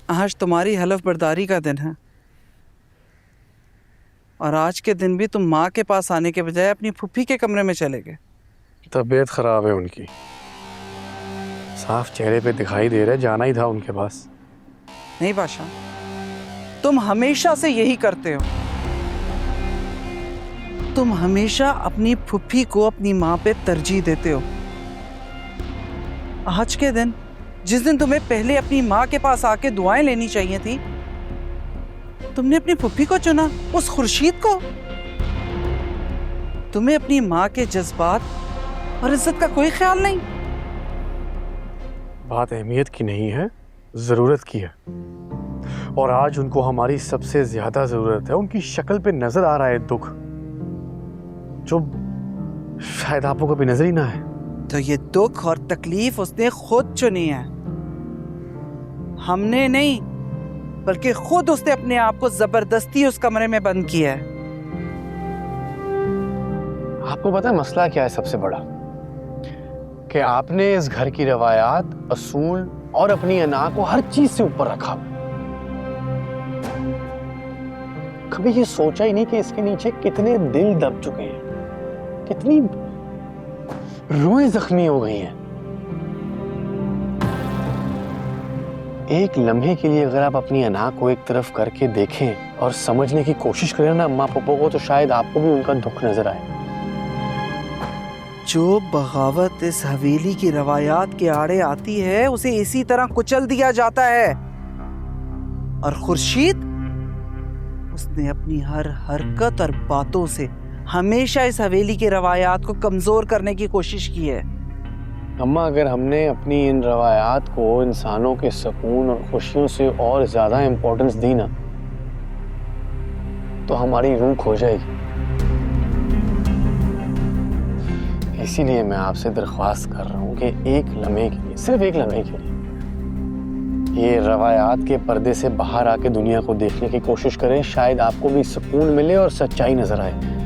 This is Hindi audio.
आज तुम्हारी हलफ बर्दारी का दिन है और आज के दिन भी तुम माँ के पास आने के बजाय अपनी फूफी के कमरे में चले गए। तबीयत खराब है उनकी, साफ चेहरे पे दिखाई दे रहा है, जाना ही था उनके पास। नहीं बादशाह, तुम हमेशा से यही करते हो। तुम हमेशा अपनी फूफी को अपनी माँ पे तरजीह देते हो। आज के दिन, जिस दिन तुम्हें पहले अपनी माँ के पास आके दुआएं लेनी चाहिए थी, तुमने अपनी फूफी को चुना, उस खुर्शीद को। तुम्हें अपनी माँ के जज्बात और इज्जत का कोई ख्याल नहीं। बात अहमियत की नहीं है, जरूरत की है। और आज उनको हमारी सबसे ज्यादा जरूरत है। उनकी शक्ल पे नजर आ रहा है दुख, जो शायद आपको कभी नजर ही ना आए। तो ये दुख और तकलीफ उसने खुद चुनी है, हमने नहीं, बल्कि खुद उसने अपने आप को जबरदस्ती उस कमरे में बंद किया है। आपको पता है मसला क्या है सबसे बड़ा? कि आपने इस घर की रवायात, असूल और अपनी अना को हर चीज से ऊपर रखा। कभी ये सोचा ही नहीं कि इसके नीचे कितने दिल दब चुके हैं, कितनी रूहें जख्मी हो गई हैं। एक लम्हे के लिए अगर आप अपनी अना को एक तरफ करके देखें और समझने की कोशिश करें ना अम्मा पापा को, तो शायद आपको भी उनका दुख नजर आए। जो बगावत इस हवेली की रवायात के आड़े आती है, उसे इसी तरह कुचल दिया जाता है। और खुर्शीद, उसने अपनी हर हरकत और बातों से हमेशा इस हवेली की रवायात को कमजोर करने की कोशिश की है। अम्मा, अगर हमने अपनी इन रवायात को इंसानों के सुकून और खुशियों से और ज्यादा इंपॉर्टेंस दी ना, तो हमारी रूह खो जाएगी। इसीलिए मैं आपसे दरख्वास्त कर रहा हूँ कि एक लम्हे के लिए, सिर्फ एक लम्हे के लिए, ये रवायात के पर्दे से बाहर आके दुनिया को देखने की कोशिश करें। शायद आपको भी सुकून मिले और सच्चाई नजर आए।